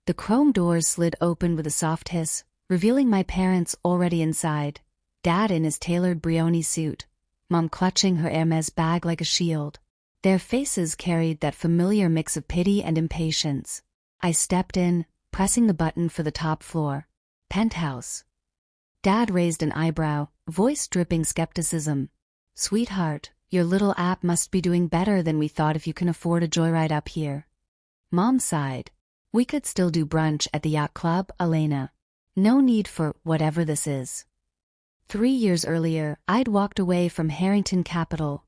The chrome doors slid open with a soft hiss, revealing my parents already inside. Dad in his tailored Brioni suit, Mom clutching her Hermes bag like a shield. Their faces carried that familiar mix of pity and impatience. I stepped in, pressing the button for the top floor. Penthouse. Dad raised an eyebrow, voice dripping skepticism. Sweetheart, your little app must be doing better than we thought if you can afford a joyride up here. Mom sighed. We could still do brunch at the yacht club, Elena. No need for whatever this is. 3 years earlier, I'd walked away from Harrington Capital.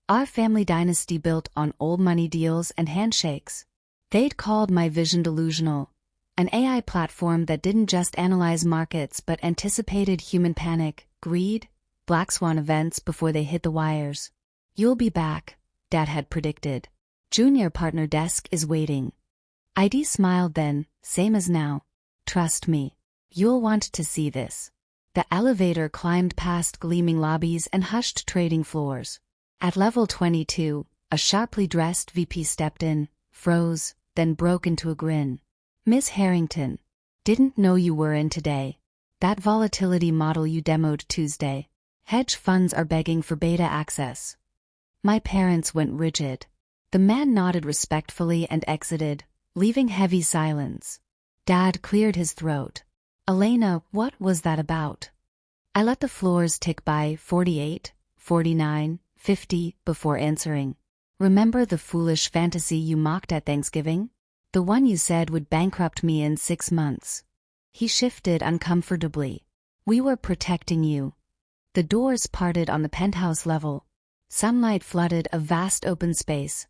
Our family dynasty built on old money deals and handshakes. They'd called my vision delusional. An AI platform that didn't just analyze markets but anticipated human panic, greed, black swan events before they hit the wires. You'll be back, Dad had predicted. Junior partner desk is waiting. ID smiled then, same as now. Trust me. You'll want to see this. The elevator climbed past gleaming lobbies and hushed trading floors. At level 22, a sharply dressed VP stepped in, froze, then broke into a grin. Miss Harrington. Didn't know you were in today. That volatility model you demoed Tuesday. Hedge funds are begging for beta access. My parents went rigid. The man nodded respectfully and exited, leaving heavy silence. Dad cleared his throat. Elena, what was that about? I let the floors tick by 48, 49, 50 before answering. Remember the foolish fantasy you mocked at Thanksgiving? The one you said would bankrupt me in 6 months. He shifted uncomfortably. We were protecting you. The doors parted on the penthouse level. Sunlight flooded a vast open space.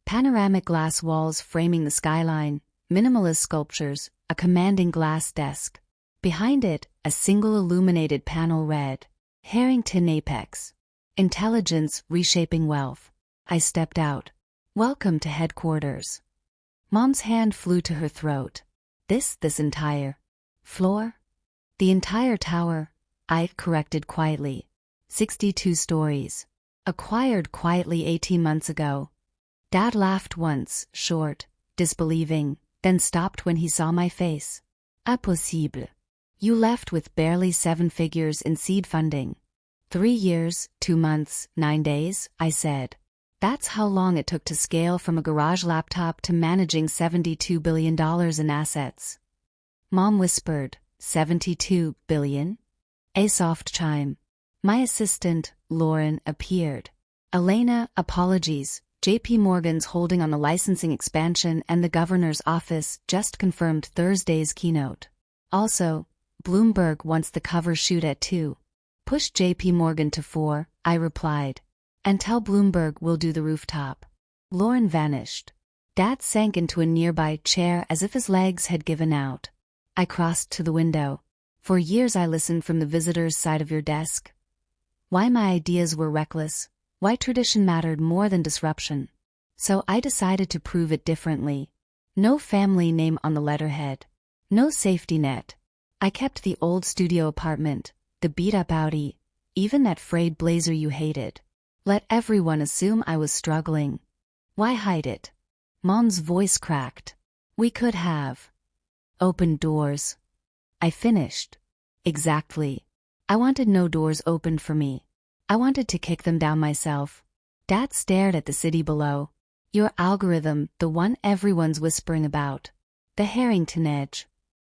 Panoramic glass walls framing the skyline, minimalist sculptures, a commanding glass desk. Behind it, a single illuminated panel read, Harrington Apex. Intelligence reshaping wealth. I stepped out. Welcome to headquarters. Mom's hand flew to her throat. This entire floor? The entire tower, I corrected quietly. 62 stories. Acquired quietly 18 months ago. Dad laughed once, short, disbelieving, then stopped when he saw my face. Impossible. You left with barely 7 figures in seed funding. 3 years, 2 months, 9 days, I said. That's how long it took to scale from a garage laptop to managing $72 billion in assets. Mom whispered, 72 billion? A soft chime. My assistant, Lauren, appeared. Elena, apologies. JP Morgan's holding on the licensing expansion and the governor's office just confirmed Thursday's keynote. Also, Bloomberg wants the cover shoot at 2. Push JP Morgan to 4, I replied. And tell Bloomberg we'll do the rooftop. Lauren vanished. Dad sank into a nearby chair as if his legs had given out. I crossed to the window. For years I listened from the visitor's side of your desk. Why my ideas were reckless, why tradition mattered more than disruption. So I decided to prove it differently. No family name on the letterhead. No safety net. I kept the old studio apartment, the beat-up Audi, even that frayed blazer you hated. Let everyone assume I was struggling. Why hide it? Mom's voice cracked. We could have opened doors. I finished. Exactly. I wanted no doors opened for me. I wanted to kick them down myself. Dad stared at the city below. Your algorithm, the one everyone's whispering about. The Harrington Edge.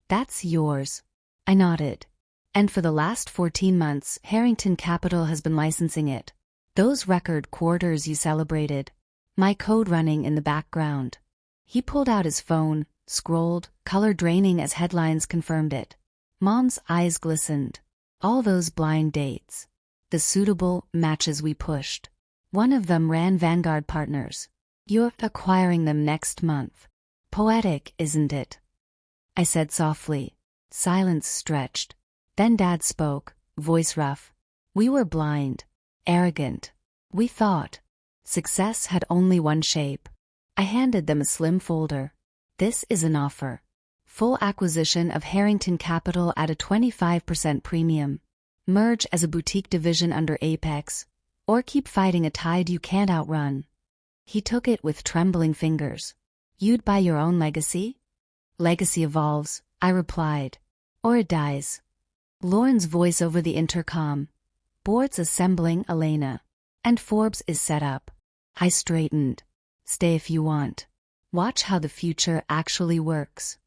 That's yours. I nodded. And for the last 14 months, Harrington Capital has been licensing it. Those record quarters you celebrated. My code running in the background. He pulled out his phone, scrolled, color draining as headlines confirmed it. Mom's eyes glistened. All those blind dates. The suitable matches we pushed. One of them ran Vanguard Partners. You're acquiring them next month. Poetic, isn't it? I said softly. Silence stretched. Then Dad spoke, voice rough. We were blind. Arrogant. We thought success had only one shape. I handed them a slim folder. This is an offer. Full acquisition of Harrington Capital at a 25% premium. Merge as a boutique division under Apex, or keep fighting a tide you can't outrun. He took it with trembling fingers. You'd buy your own legacy? Legacy evolves, I replied. Or it dies. Lauren's voice over the intercom. Board's assembling, Elena. And Forbes is set up. I straightened. Stay if you want. Watch how the future actually works.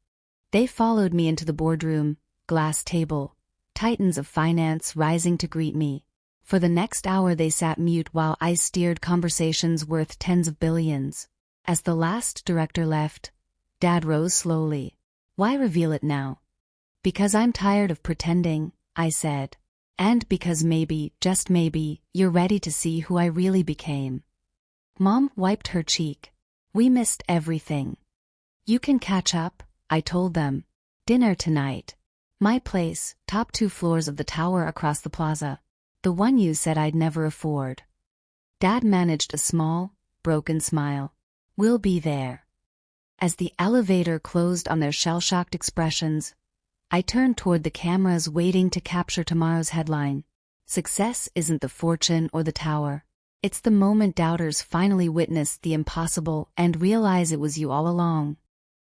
They followed me into the boardroom, glass table, titans of finance rising to greet me. For the next hour they sat mute while I steered conversations worth tens of billions. As the last director left, Dad rose slowly. Why reveal it now? Because I'm tired of pretending, I said. And because maybe, just maybe, you're ready to see who I really became. Mom wiped her cheek. We missed everything. You can catch up, I told them. Dinner tonight. My place, top 2 floors of the tower across the plaza. The one you said I'd never afford. Dad managed a small, broken smile. We'll be there. As the elevator closed on their shell-shocked expressions, I turned toward the cameras waiting to capture tomorrow's headline. Success isn't the fortune or the tower. It's the moment doubters finally witness the impossible and realize it was you all along.